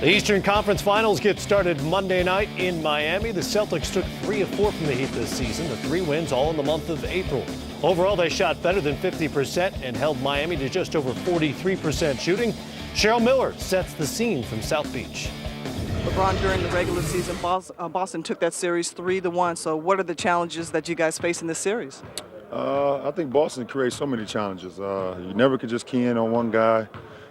The Eastern Conference Finals get started Monday night in Miami. The Celtics took 3 of 4 from the Heat this season. The 3 wins all in the month of April. Overall, they shot better than 50% and held Miami to just over 43% shooting. Cheryl Miller sets the scene from South Beach. LeBron, during the regular season, Boston took that series 3-1. So what are the challenges that you guys face in this series? I think Boston creates so many challenges. You never could just key in on one guy.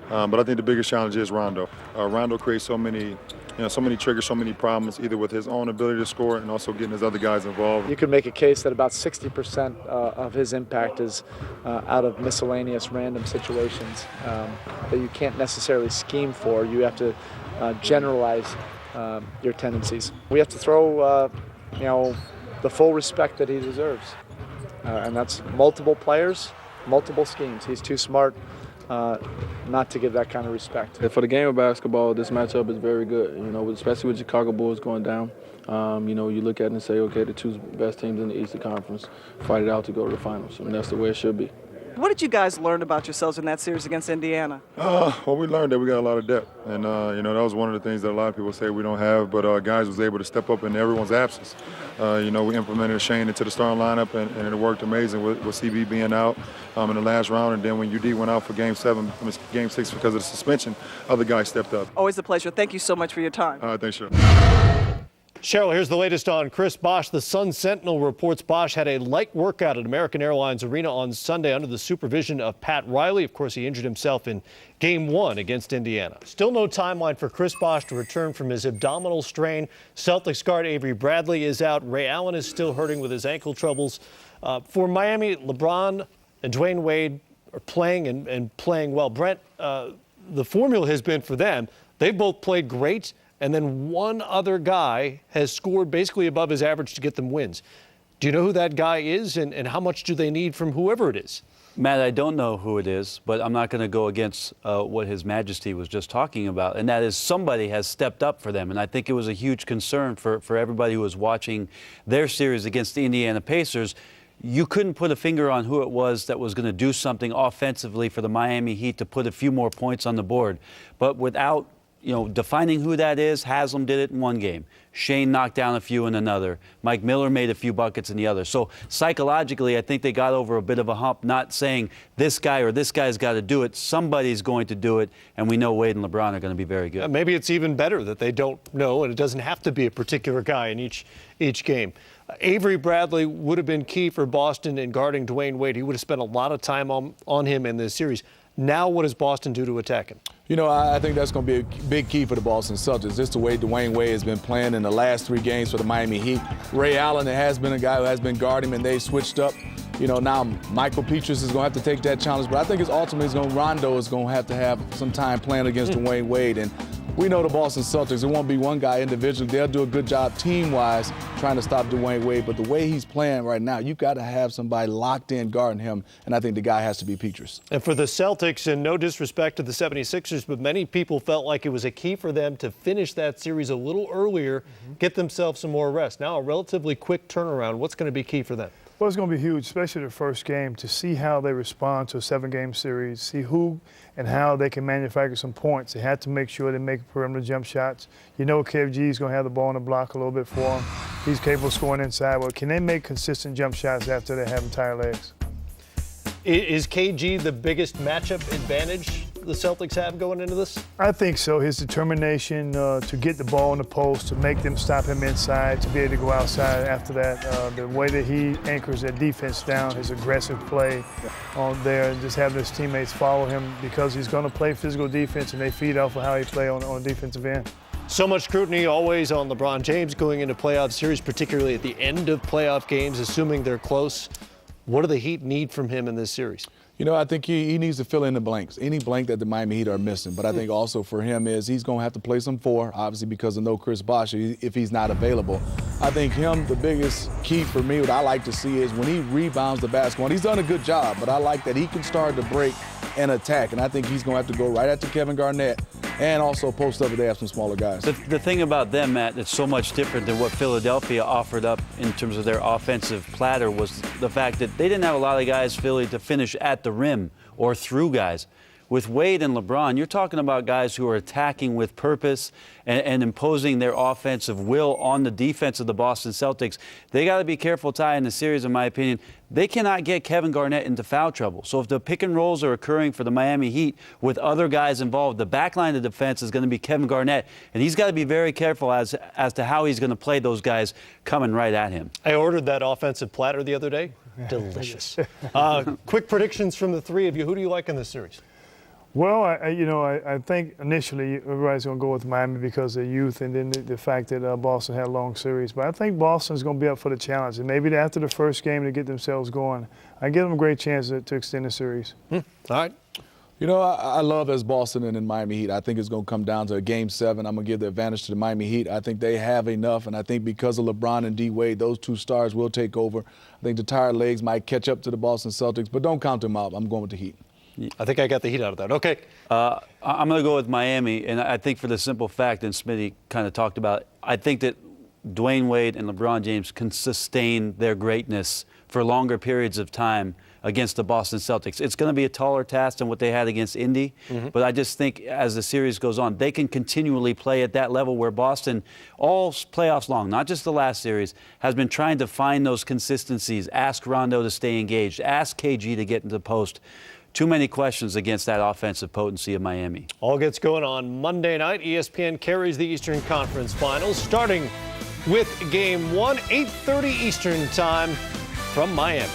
But I think the biggest challenge is Rondo. Rondo creates so many triggers, so many problems, either with his own ability to score and also getting his other guys involved. You could make a case that about 60% of his impact is out of miscellaneous random situations that you can't necessarily scheme for. You have to generalize your tendencies. We have to throw, the full respect that he deserves. And that's multiple players, multiple schemes. He's too smart not to give that kind of respect. For the game of basketball, this matchup is very good, especially with Chicago Bulls going down. You look at it and say, okay, the 2 best teams in the Eastern Conference fight it out to go to the finals, and that's the way it should be. What did you guys learn about yourselves in that series against Indiana? Well, we learned that we got a lot of depth, and that was one of the things that a lot of people say we don't have, but guys was able to step up in everyone's absence. We implemented Shane into the starting lineup, and it worked amazing with CB being out in the last round, and then when UD went out for Game 6 because of the suspension, other guys stepped up. Always a pleasure. Thank you so much for your time. All right, thanks, Cheryl. Cheryl, here's the latest on Chris Bosh. The Sun Sentinel reports Bosh had a light workout at American Airlines Arena on Sunday under the supervision of Pat Riley. Of course, he injured himself in Game 1 against Indiana. Still no timeline for Chris Bosh to return from his abdominal strain. Celtics guard Avery Bradley is out. Ray Allen is still hurting with his ankle troubles. For Miami, LeBron and Dwayne Wade are playing and playing well. Brent, the formula has been for them, they've both played great, and then one other guy has scored basically above his average to get them wins. Do you know who that guy is, and how much do they need from whoever it is? Matt, I don't know who it is, but I'm not going to go against what His Majesty was just talking about, and that is somebody has stepped up for them. And I think it was a huge concern for everybody who was watching their series against the Indiana Pacers. You couldn't put a finger on who it was that was going to do something offensively for the Miami Heat to put a few more points on the board. But without defining who that is, Haslam did it in one game. Shane knocked down a few in another. Mike Miller made a few buckets in the other. So psychologically, I think they got over a bit of a hump, not saying this guy or this guy's got to do it. Somebody's going to do it, and we know Wade and LeBron are going to be very good. Maybe it's even better that they don't know, and it doesn't have to be a particular guy in each game. Avery Bradley would have been key for Boston in guarding Dwayne Wade. He would have spent a lot of time on him in this series. Now what does Boston do to attack him? I think that's going to be a big key for the Boston Celtics. Just the way Dwayne Wade has been playing in the last 3 games for the Miami Heat. Ray Allen has been a guy who has been guarding him, and they switched up. Now Michael Petrus is going to have to take that challenge, but I think Rondo is going to have some time playing against Dwayne Wade. And we know the Boston Celtics, it won't be one guy individually. They'll do a good job team-wise trying to stop Dwayne Wade. But the way he's playing right now, you've got to have somebody locked in guarding him, and I think the guy has to be Petrus. And for the Celtics, and no disrespect to the 76ers, but many people felt like it was a key for them to finish that series a little earlier, get themselves some more rest. Now a relatively quick turnaround. What's going to be key for them? Well, it's going to be huge, especially the first game, to see how they respond to a 7-game series, see who and how they can manufacture some points. They have to make sure they make perimeter jump shots. KFG is going to have the ball on the block a little bit for them. He's capable of scoring inside. Well, can they make consistent jump shots after they have entire legs? Is KG the biggest matchup advantage the Celtics have going into this? I think so. His determination to get the ball in the post, to make them stop him inside, to be able to go outside after that. The way that he anchors that defense down, his aggressive play on there, and just having his teammates follow him because he's going to play physical defense, and they feed off of how he play on defensive end. So much scrutiny always on LeBron James going into playoff series, particularly at the end of playoff games, assuming they're close. What do the Heat need from him in this series? I think he needs to fill in the blanks, any blank that the Miami Heat are missing. But I think also for him is he's going to have to play some 4, obviously because of no Chris Bosh if he's not available. I think the biggest key for me, what I like to see is when he rebounds the basketball. And he's done a good job, but I like that he can start to break and attack. And I think he's going to have to go right after Kevin Garnett and also post up if they have some smaller guys. The thing about them, Matt, that's so much different than what Philadelphia offered up in terms of their offensive platter was the fact that they didn't have a lot of guys, Philly, to finish at the rim or through guys. with Wade and LeBron, you're talking about guys who are attacking with purpose and imposing their offensive will on the defense of the Boston Celtics. They got to be careful, Ty, in the series, in my opinion. They cannot get Kevin Garnett into foul trouble. So if the pick and rolls are occurring for the Miami Heat with other guys involved, the back line of defense is going to be Kevin Garnett. And he's got to be very careful as to how he's going to play those guys coming right at him. I ordered that offensive platter the other day. Delicious. Quick predictions from the three of you. Who do you like in this series? Well, I think initially everybody's going to go with Miami because of youth and then the fact that Boston had a long series. But I think Boston's going to be up for the challenge. And maybe after the first game to get themselves going, I give them a great chance to extend the series. All right. You know, I love as Boston and in Miami Heat. I think it's going to come down to a Game 7. I'm going to give the advantage to the Miami Heat. I think they have enough, and I think because of LeBron and D. Wade, those two stars will take over. I think the tired legs might catch up to the Boston Celtics, but don't count them out. I'm going with the Heat. I think I got the Heat out of that. Okay. I'm going to go with Miami, and I think for the simple fact, and Smitty kind of talked about it, I think that Dwayne Wade and LeBron James can sustain their greatness for longer periods of time against the Boston Celtics. It's going to be a taller task than what they had against Indy, but I just think as the series goes on, they can continually play at that level where Boston, all playoffs long, not just the last series, has been trying to find those consistencies. Ask Rondo to stay engaged. Ask KG to get into the post. Too many questions against that offensive potency of Miami. All gets going on Monday night. ESPN carries the Eastern Conference Finals, starting with Game 1, 8:30 Eastern Time from Miami.